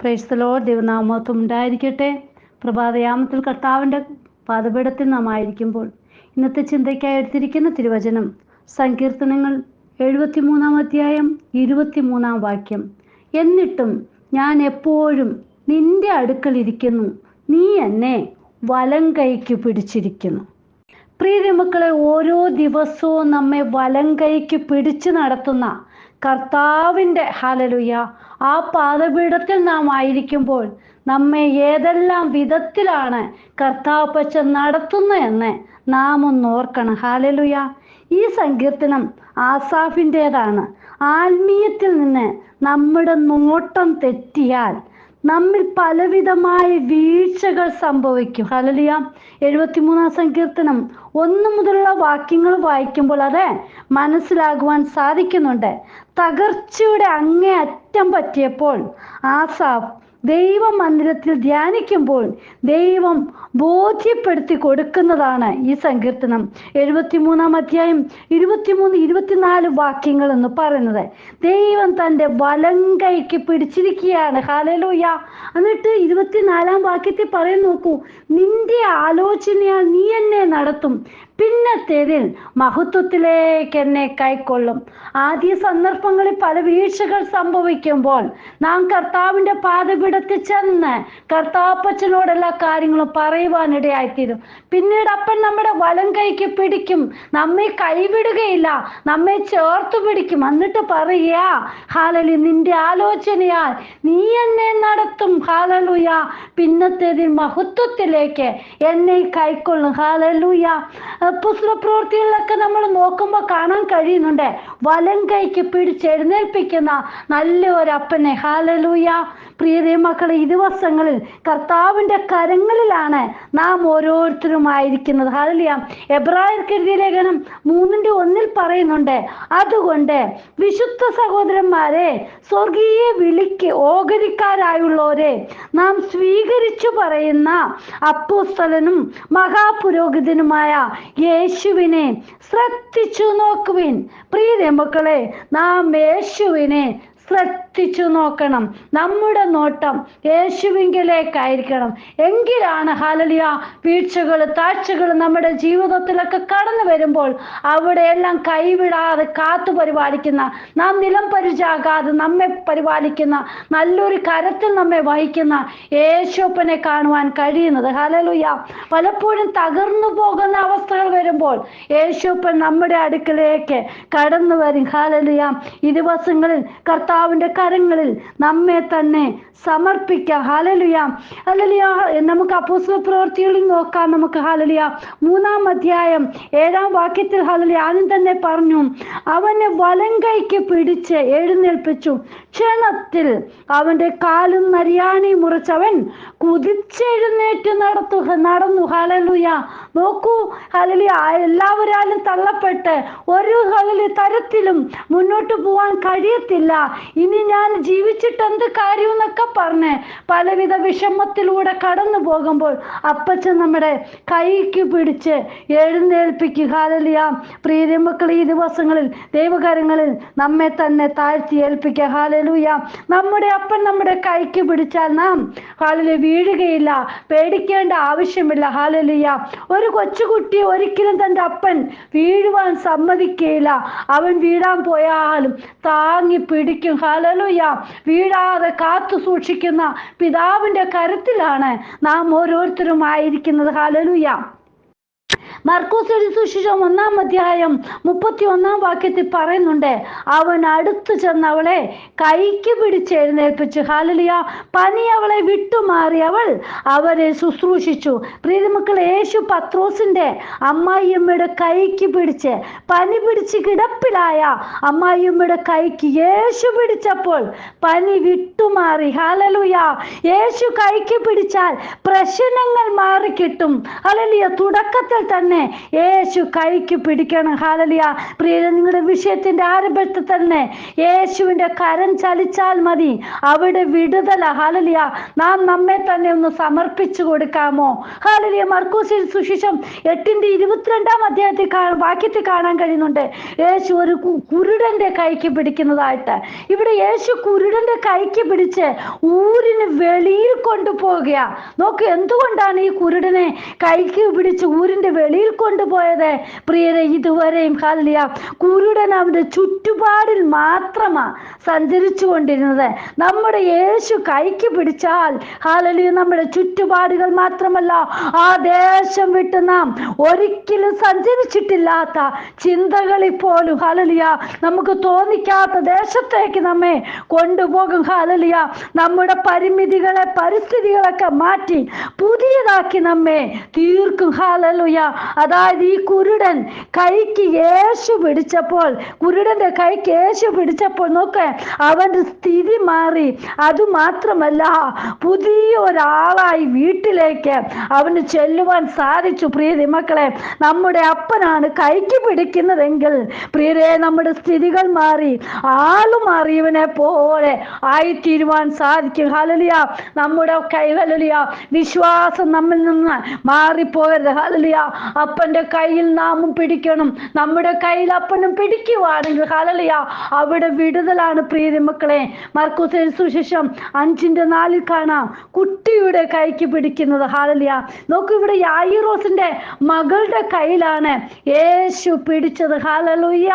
Praise the Lord. ദൈവനാമം ഉണ്ടായിരിക്കട്ടെ. പ്രഭാതയാമത്തിൽ കർത്താവിൻ്റെ പാദപീഠത്തിൽ നാം ആയിരിക്കുമ്പോൾ ഇന്നത്തെ ചിന്തയ്ക്കായി എടുത്തിരിക്കുന്ന തിരുവചനം സങ്കീർത്തനങ്ങൾ 73 അധ്യായം 23 വാക്യം. എന്നിട്ടും ഞാൻ എപ്പോഴും നിന്റെ അടുക്കൽ ഇരിക്കുന്നു, നീ എന്നെ വലം കൈക്ക് പിടിച്ചിരിക്കുന്നു. പ്രിയ മക്കളെ, ഓരോ ദിവസവും നമ്മെ വലം കൈക്ക് പിടിച്ചു നടത്തുന്ന കർത്താവിൻ്റെ ഹല്ലേലൂയ ആ പാദപീഠത്തിൽ നാം ആയിരിക്കുമ്പോൾ നമ്മെ ഏതെല്ലാം വിധത്തിലാണ് കർത്താപ്പച്ച നടത്തുന്നതെന്ന് നാം ഒന്ന് ഓർക്കണം. ഹല്ലേലൂയ. ഈ സങ്കീർത്തനം ആസാഫിൻ്റേതാണ്. ആത്മീയത്തിൽ നിന്ന് നമ്മുടെ നോട്ടം തെറ്റിയാൽ നമ്മിൽ പലവിധമായ വീഴ്ചകൾ സംഭവിക്കും. ഹല്ലേലൂയ. 73 സങ്കീർത്തനം 1 മുതലുള്ള വാക്യങ്ങൾ വായിക്കുമ്പോൾ അത് മനസ്സിലാകുവാൻ സാധിക്കുന്നുണ്ട്. തകർച്ചയുടെ അങ്ങേ അറ്റം പറ്റിയപ്പോൾ ആസാഫ് ദൈവ മന്ദിരത്തിൽ ധ്യാനിക്കുമ്പോൾ ദൈവം ബോധ്യപ്പെടുത്തി കൊടുക്കുന്നതാണ് ഈ സങ്കീർത്തനം. 73 അധ്യായം 23-24 വാക്യങ്ങൾ എന്ന് പറയുന്നത് ദൈവം തൻ്റെ വലം കൈക്ക് പിടിച്ചിരിക്കുകയാണ്. ഹല്ലേലൂയ. എന്നിട്ട് 24 വാക്യത്തിൽ പറയും, നോക്കൂ, നിന്റെ ആലോചനയാൽ നീ എന്നെ നടത്തും, പിന്നത്തേതിൽ മഹത്വത്തിലേക്ക് എന്നെ കൈക്കൊള്ളും. ആദ്യ സന്ദർഭങ്ങളിൽ പല വീഴ്ചകൾ സംഭവിക്കുമ്പോൾ നാം കർത്താവിൻ്റെ പാദപീഠത്തിൽ ചെന്ന് കർത്താപ്പച്ചനോട് എല്ലാ കാര്യങ്ങളും പറയുവാനിടയായിത്തീരും. പിന്നീട് അപ്പൻ നമ്മുടെ വലം കൈക്ക് പിടിക്കും, നമ്മെ കൈവിടുകയില്ല, നമ്മെ ചേർത്ത് പിടിക്കും. എന്നിട്ട് പറയുക, ഹല്ലേലൂയ, നിന്റെ ആലോചനയാൽ നീ എന്നെ നടത്തും, ഹല്ലേലൂയ, പിന്നത്തേതിൽ മഹത്വത്തിലേക്ക് എന്നെ കൈക്കൊള്ളും. ഹല്ലേലൂയ. പുസ്തക പ്രവൃത്തികളിലൊക്കെ നമ്മൾ നോക്കുമ്പോൾ കാണാൻ കഴിയുന്നുണ്ട് വലം കൈക്ക് പിടിച്ചെഴുന്നേൽപ്പിക്കുന്ന നല്ല ഒരു അപ്പനെ. ഹല്ലേലൂയ. പ്രിയ മക്കളെ, ഈ ദിവസങ്ങളിൽ കർത്താവിൻ്റെ കരങ്ങളിലാണ് നാം ഓരോരുത്തരും ആയിരിക്കുന്നത്. ഹല്ലേലൂയ. എബ്രായർക്ക് എഴുതിയ ലേഖനം 3:1 പറയുന്നുണ്ട്, അതുകൊണ്ട് വിശുദ്ധ സഹോദരന്മാരെ, സ്വർഗീയ വിളിക്ക് ഓഹരിക്കാരായുള്ളവരെ, നാം സ്വീകരിച്ചു പറയുന്ന അപ്പോസ്തലനും മഹാപുരോഹിതനുമായ യേശുവിനെ ശ്രദ്ധിച്ചു നോക്കുവിൻ. പ്രിയ മക്കളെ, നാം യേശുവിനെ ശ്രദ്ധിച്ചു നോക്കണം. നമ്മുടെ നോട്ടം യേശുവിങ്കിലേക്കായിരിക്കണം. എങ്കിലാണ് ഹല്ലേലൂയ വീഴ്ചകൾ താഴ്ചകൾ നമ്മുടെ ജീവിതത്തിലൊക്കെ കടന്നു വരുമ്പോൾ അവിടെയെല്ലാം കൈവിടാതെ കാത്തു പരിപാലിക്കുന്ന, നാം നിലം പരിചാകാതെ നമ്മെ പരിപാലിക്കുന്ന, നല്ലൊരു കരത്തിൽ നമ്മെ വഹിക്കുന്ന യേശുപ്പനെ കാണുവാൻ കഴിയുന്നത്. ഹല്ലേലൂയ. പലപ്പോഴും തകർന്നു പോകുന്ന അവസ്ഥകൾ വരുമ്പോൾ യേശുപ്പൻ നമ്മുടെ അടുക്കലേക്ക് കടന്നു വരും. ഹല്ലേലൂയ. ഈ ദിവസങ്ങളിൽ കർത്താവിൻ്റെ കരങ്ങളിൽ നമ്മെ തന്നെ സമർപ്പിക്കാം. ഹല്ലേലൂയ. ഹല്ലേലൂയ. നമുക്ക് അപ്പോസ്തല പ്രവൃത്തികളിൽ നോക്കാം. നമുക്ക് ഹല്ലേലൂയ 3 അധ്യായം 7 വാക്യത്തിൽ ഹല്ലേലൂയ ആദ്യം തന്നെ പറഞ്ഞു, അവനെ വലം കൈക്ക് പിടിച്ച് എഴുന്നേൽപ്പിച്ചു, ക്ഷണത്തിൽ അവൻ്റെ കാലും നരിയാണി മുറിച്ചവൻ കുതിച്ചെഴുന്നേറ്റ് നടന്നു. ഹല്ലേലൂയ. നോക്കൂ, ഹല്ലേലൂയ, എല്ലാവരാലും തള്ളപ്പെട്ട് ഒരു തരത്തിലും മുന്നോട്ട് പോകാൻ കഴിയത്തില്ല, ഇനി ഞാൻ ജീവിച്ചിട്ട് എന്ത് കാര്യം എന്നൊക്കെ പറഞ്ഞ് പലവിധ വിഷമത്തിലൂടെ കടന്നു പോകുമ്പോൾ അപ്പച്ചൻ നമ്മുടെ കൈക്ക് പിടിച്ച് എഴുന്നേൽപ്പിക്കുക. ഹല്ലേലൂയ. പ്രിയ മക്കളെ, ഈ ദിവസങ്ങളിൽ ദൈവകരങ്ങളിൽ നമ്മെ തന്നെ താഴ്ത്തി ഏൽപ്പിക്കുക. ഹല്ലേലൂയ. നമ്മുടെ അപ്പൻ നമ്മുടെ കൈക്ക് പിടിച്ചാൽ നാം ഹല്ലേലൂയ വീഴുകയില്ല, പേടിക്കേണ്ട ആവശ്യമില്ല. ഹല്ലേലൂയ. ഒരു കൊച്ചുകുട്ടി ഒരിക്കലും തൻ്റെ അപ്പൻ വീഴുവാൻ സമ്മതിക്കുകയില്ല. അവൻ വീഴാൻ പോയാലും താങ്ങി പിടിക്കും. ഹല്ലേലൂയ. വീഴാതെ കാത്തു സൂക്ഷിക്കുന്ന പിതാവിൻ്റെ കരുത്തിലാണ് നാം ഓരോരുത്തരും ആയിരിക്കുന്നത്. ഹല്ലേലൂയ. മർക്കോസ് എഴുതിയ സുവിശേഷം 1 അധ്യായം 31 വാക്യത്തിൽ പറയുന്നുണ്ട്, അവൻ അടുത്തു ചെന്ന് അവളെ കൈക്ക് പിടിച്ച് എഴുന്നേൽപ്പിച്ചു. ഹല്ലേലൂയ. പനി അവളെ വിട്ടുമാറി അവൾ അവരെ ശുശ്രൂഷിച്ചു. പ്രിയമക്കളെ, യേശു പത്രോസിൻ്റെ അമ്മായിയമ്മയുടെ കൈക്ക് പിടിച്ച്, പനി പിടിച്ച് കിടപ്പിലായ അമ്മായിയമ്മയുടെ കൈക്ക് യേശു പിടിച്ചപ്പോൾ പനി വിട്ടുമാറി. ഹല്ലേലൂയ. യേശു കൈക്ക് പിടിച്ചാൽ പ്രശ്നങ്ങൾ മാറിക്കിട്ടും. ഹല്ലേലൂയ. തുടക്കത്തിൽ തന്നെ തന്നെ യേശു കൈക്ക് പിടിക്കണം. ഹല്ലേലൂയ. പ്രിയരെ, നിങ്ങളുടെ വിഷയത്തിന്റെ ആരംഭത്തിൽ തന്നെ യേശുവിന്റെ കരം ചലിച്ചാൽ മതി, അവിടെ വിടുതല. ഹല്ലേലൂയ. നാം നമ്മെ തന്നെ ഒന്ന് സമർപ്പിച്ചു കൊടുക്കാമോ? ഹല്ലേലൂയ. മർക്കോസിന്റെ സുവിശേഷം 8:22 അധ്യായത്തിൽ വാക്യത്തിൽ കാണാൻ കഴിയുന്നുണ്ട്, യേശു ഒരു കുരുടന്റെ കൈക്ക് പിടിക്കുന്നതായിട്ട്. ഇവിടെ യേശു കുരുടന്റെ കൈക്ക് പിടിച്ച് ഊരിന് വെളിയിൽ കൊണ്ടുപോകുക. നോക്ക്, എന്തുകൊണ്ടാണ് ഈ കുരുടനെ കൈക്ക് പിടിച്ച് ഊരിന്റെ വെളിയിൽ കൊണ്ടുപോയത്? പ്രിയരെ, ഇതുവരെയും ഹല്ലേലൂയ കുരുടൻ അവന്റെ ചുറ്റുപാടിൽ മാത്രമാ സഞ്ചരിച്ചു കൊണ്ടിരുന്നത്. നമ്മുടെ യേശു കൈക്ക് പിടിച്ചാൽ ഹല്ലേലൂയ നമ്മുടെ ചുറ്റുപാടുകൾ മാത്രമല്ല, ആ ദേശം വിട്ട് നാം ഒരിക്കലും സഞ്ചരിച്ചിട്ടില്ലാത്ത ചിന്തകളിൽ പോലും ഹല്ലേലൂയ നമുക്ക് തോന്നിക്കാത്ത ദേശത്തേക്ക് നമ്മെ കൊണ്ടുപോകും. ഹല്ലേലൂയ. നമ്മുടെ പരിമിതികളെ, പരിസ്ഥിതികളൊക്കെ മാറ്റി പുതിയതാക്കി നമ്മെ തീർക്കും. ഹല്ലേലൂയ. അതായത് ഈ കുരുടൻ കൈക്ക് യേശു പിടിച്ചപ്പോൾ, കുരുടന്റെ കൈക്ക് യേശു പിടിച്ചപ്പോൾ നോക്ക്, അവന്റെ സ്ഥിതി മാറി. അതുമാത്രമല്ല, പുതിയ ഒരാളായി വീട്ടിലേക്ക് അവന് ചെല്ലുവാൻ സാധിച്ചു. പ്രിയ മക്കളെ, നമ്മുടെ അപ്പനാണ് കൈക്ക് പിടിക്കുന്നതെങ്കിൽ പ്രിയരെ, നമ്മുടെ സ്ഥിതികൾ മാറി, ആള് മാറിയവനെ പോലെ ആയിത്തീരുവാൻ സാധിക്കും. ഹല്ലേലൂയ. നമ്മുടെ ഹല്ലേലൂയ വിശ്വാസം നമ്മിൽ നിന്ന് മാറിപ്പോകരുത്. ഹല്ലേലൂയ. അപ്പന്റെ കയ്യിൽ നാമും പിടിക്കണം. നമ്മുടെ കയ്യിൽ അപ്പനും പിടിക്കുവാണെങ്കിൽ ഹല്ലേലൂയ അവിടെ വിടുതലാണ്. പ്രിയ മക്കളെ, മർക്കോസ് സുവിശേഷം 5:4 കാണാം കുട്ടിയുടെ കൈക്ക് പിടിക്കുന്നത്. ഹല്ലേലൂയ. നോക്കൂ, ഇവിടെ യായിറോസിന്റെ മകളുടെ കയ്യിലാണ് യേശു പിടിച്ചത്. ഹല്ലേലൂയ.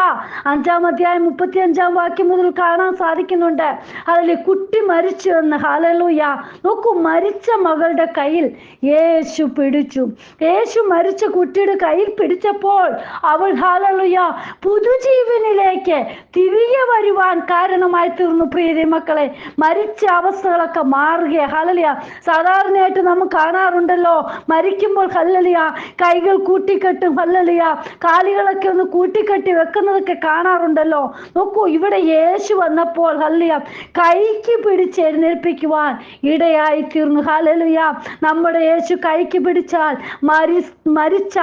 5-ാം അധ്യായം 35-ാം വാക്യം മുതൽ കാണാൻ സാധിക്കുന്നുണ്ട്. അതിൽ കുട്ടി മരിച്ചു എന്ന്. ഹല്ലേലൂയ. നോക്കൂ, മരിച്ച മകളുടെ കയ്യിൽ യേശു പിടിച്ചു. യേശു മരിച്ച കുട്ടിയുടെ കയ്യിൽ പിടിച്ചപ്പോൾ അവൾ ഹല്ലേലൂയ പുതുജീവനിലേക്ക് തിരികെ വരുവാൻ കാരണമായി തീർന്നു. പ്രിയ മക്കളെ, മരിച്ച അവസ്ഥകളൊക്കെ മാറുക. ഹല്ലേലൂയ. സാധാരണയായിട്ട് നമ്മൾ കാണാറുണ്ടല്ലോ, മരിക്കുമ്പോൾ ഹല്ലേലൂയ കൈകൾ കൂട്ടിക്കെട്ടും, ഹല്ലേലൂയ കാലുകളൊക്കെ ഒന്ന് കൂട്ടിക്കെട്ടി വെക്കുന്നതൊക്കെ കാണാറുണ്ടല്ലോ. നോക്കൂ, ഇവിടെ യേശു വന്നപ്പോൾ ഹല്ലേലൂയ കൈക്ക് പിടിച്ച് എഴുന്നേൽപ്പിക്കുവാൻ ഇടയായി തീർന്നു. ഹല്ലേലൂയ. നമ്മുടെ യേശു കൈക്ക് പിടിച്ചാൽ മരിച്ച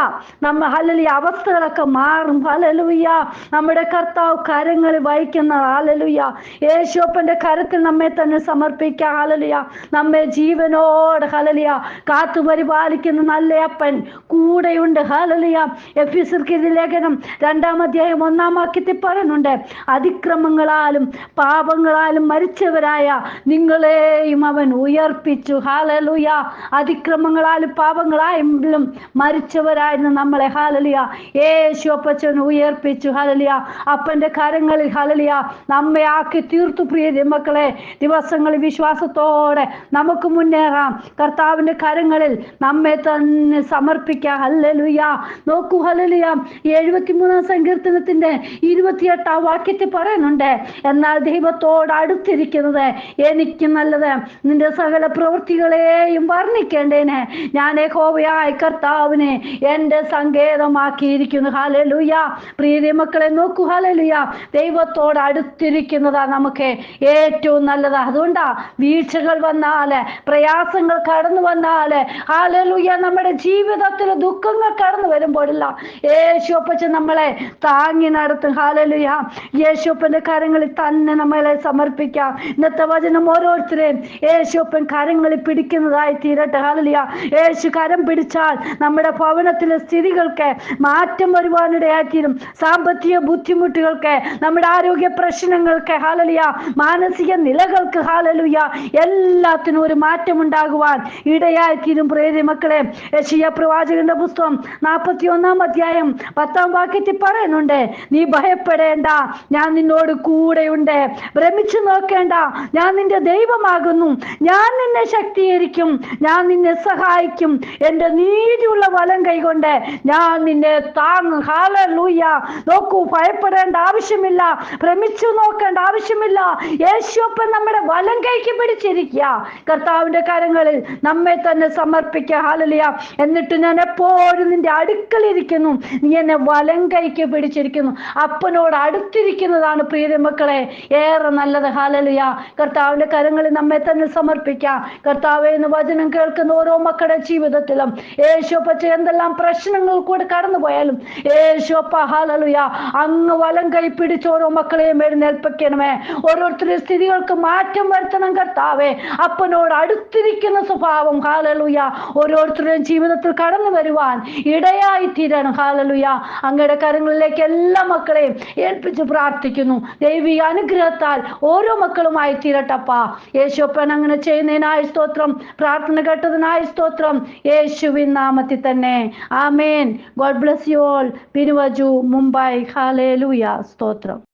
നമ്മ ഹല്ലേലൂയ അവസ്ഥകളൊക്കെ മാറും. ഹല്ലേലൂയ. നമ്മുടെ കർത്താവ് കരങ്ങളിൽ വഹിക്കുന്ന ഹല്ലേലൂയ യേശുപ്പന്റെ കരത്തിൽ നമ്മെ തന്നെ സമർപ്പിക്കാം. ഹല്ലേലൂയ. നമ്മെ ജീവനോട് ഹല്ലേലൂയ കാത്തു പരിപാലിക്കുന്ന നല്ല അപ്പൻ കൂടെയുണ്ട്. ഹല്ലേലൂയ. എഫെസ്യർക്ക് ലേഖനം 2-ാം അധ്യായം 1-ാം വാക്യത്തിൽ പറയുന്നുണ്ട്, അതിക്രമങ്ങളാലും പാപങ്ങളാലും മരിച്ചവരായ നിങ്ങളെയും അവൻ ഉയർപ്പിച്ചു. ഹല്ലേലൂയ. അതിക്രമങ്ങളാലും പാപങ്ങളായാലും മരിച്ചവരായിരുന്നു നമ്മളെ ഹല്ലേലൂയ യേശു അപ്പച്ചൻ ഉയർപ്പിച്ചു. ഹല്ലേലൂയ. അപ്പന്റെ കരങ്ങളിൽ ഹല്ലേലൂയ നമ്മെ ആക്കി തീർത്തു. പ്രിയ മക്കളെ, ദിവസങ്ങളിൽ വിശ്വാസത്തോടെ നമുക്ക് മുന്നേറാം. കർത്താവിന്റെ കരങ്ങളിൽ നമ്മെ തന്നെ സമർപ്പിക്കാം. ഹല്ലേലൂയ. നോക്കൂ, ഹല്ലേലൂയ 73-ാം സങ്കീർത്തനത്തിന്റെ 28-ാം വാക്യത്തിൽ പറയുന്നുണ്ട്, എന്നാൽ ദൈവത്തോട് അടുത്തിരിക്കുന്നത് എനിക്ക് നല്ലത്, നിന്റെ സകല പ്രവൃത്തികളെയും വർണ്ണിക്കേണ്ടേനെ ഞാൻ യഹോവയായ കർത്താവിനെ എന്റെ സങ്കേതമാക്കിയിരിക്കുന്നു. ഹല്ലേലൂയ. പ്രിയ മക്കളെ, നോക്കൂ, ഹല്ലേലൂയ ദൈവത്തോട് അടുത്തിരിക്കുന്നതാ നമുക്ക് ഏറ്റവും നല്ലത്. അതുകൊണ്ടാ വീഴ്ചകൾ വന്നാല്, പ്രയാസങ്ങൾ കടന്നു വന്നാല് ഹല്ലേലൂയ നമ്മുടെ ജീവിതത്തിൽ ദുഃഖങ്ങൾ കടന്നു വരുമ്പോഴില്ല യേശുപ്പച്ചൻ നമ്മളെ താങ്ങി നടത്തും. ഹല്ലേലൂയ. യേശുപ്പന്റെ കരങ്ങളിൽ തന്നെ നമ്മളെ സമർപ്പിക്കാം. ഇന്നത്തെ വചനം ഓരോരുത്തരെയും യേശുപ്പൻ കരങ്ങളിൽ പിടിക്കുന്നതായി തീരട്ടെ. ഹല്ലേലൂയ. യേശു കരം പിടിച്ചാൽ നമ്മുടെ ഭവനത്തിലെ സ്ഥിതികൾക്ക് മാറ്റം വരുവാനിടയായിത്തീരും. സാമ്പത്തിക ബുദ്ധിമുട്ടുകൾക്ക്, നമ്മുടെ ആരോഗ്യ പ്രശ്നങ്ങൾക്ക് ഹല്ലേലൂയ മാനസിക നിലകൾക്ക് ഹല്ലേലൂയ എല്ലാത്തിനും ഒരു മാറ്റം ഉണ്ടാകുവാൻ ഇടയായിത്തീരും. പ്രിയ മക്കളെ, യെശയ്യാ പ്രവാചകന്റെ പുസ്തകം 41-ാം അധ്യായം 10-ാം വാക്യത്തിൽ പറയുന്നുണ്ട്, നീ ഭയപ്പെടേണ്ട, ഞാൻ നിന്നോട് കൂടെയുണ്ട്. ഭ്രമിച്ചു നോക്കേണ്ട, ഞാൻ നിന്റെ ദൈവമാകുന്നു. ഞാൻ നിന്നെ ശക്തീകരിക്കും, ഞാൻ നിന്നെ സഹായിക്കും. എൻ്റെ നീതിയുള്ള വലം കൈകൊണ്ട് ഞാൻ നിന്നെ താങ്ങും. ഹല്ലേലൂയ. നോക്കൂ, ഭയപ്പെടേണ്ട ആവശ്യമില്ല, ഭ്രമിച്ചു നോക്കേണ്ട ആവശ്യമില്ല. യേശുപ്പൻ നമ്മുടെ വലം കൈക്ക് പിടിച്ചിരിക്കുക. കർത്താവിന്റെ കരങ്ങളിൽ നമ്മെ തന്നെ സമർപ്പിക്കുക. ഹല്ലേലൂയ. എന്നിട്ട് ഞാൻ എപ്പോഴും നിന്റെ അടുക്കലിരിക്കുന്നു, നീ എന്നെ വലം കൈക്ക് പിടിച്ചിരിക്കുന്നു. അപ്പനോട് അടുത്തിരിക്കുന്നതാണ് പ്രിയ മക്കളെ ഏറെ നല്ലത്. ഹല്ലേലൂയ. കർത്താവിന്റെ കരങ്ങളിൽ നമ്മെ തന്നെ സമർപ്പിക്കാം. കർത്താവേ, എന്ന് വചനം കേൾക്കുന്ന ഓരോ മക്കളുടെ ജീവിതത്തിലും യേശുപ്പച്ച എന്തെല്ലാം പ്രശ്നങ്ങൾ കൂടെ കടന്നു പോയാലും യേശുപ്പ ഹല്ലേലൂയ അങ്ങ് വലം കൈ പിടിച്ച് ഓരോ മക്കളെയും എഴുന്നേൽപ്പിക്കണമേ. ഓരോരുത്തരുടെ സ്ഥിതികൾക്ക് മാറ്റം വരുത്തണം കർത്താവേ. അപ്പനോട് അടുത്തിരിക്കുന്ന സ്വഭാവം ഹല്ലേലൂയ ഓരോരുത്തരുടെയും ജീവിതത്തിൽ കടന്നു വരുവാൻ ഇടയായി തീരണം. ഹല്ലേലൂയ അങ്ങയുടെ കരങ്ങളിലേക്ക് എല്ലാ മക്കളെയും ഏൽപ്പിച്ച് പ്രാർത്ഥിക്കുന്നു. ദൈവിക അനുഗ്രഹത്താൽ ഓരോ മക്കളുമായി തീരട്ടപ്പാ. യേശുപ്പൻ അങ്ങനെ ചെയ്യുന്നതിനായി സ്തോത്രം. പ്രാർത്ഥന കേട്ടതിനായി സ്തോത്രം. യേശുവിൻ നാമത്തിൽ തന്നെ ആമേൻ. God bless you all. Binuvaju, Mumbai. ഹല്ലേലൂയ. സ്തോത്രം.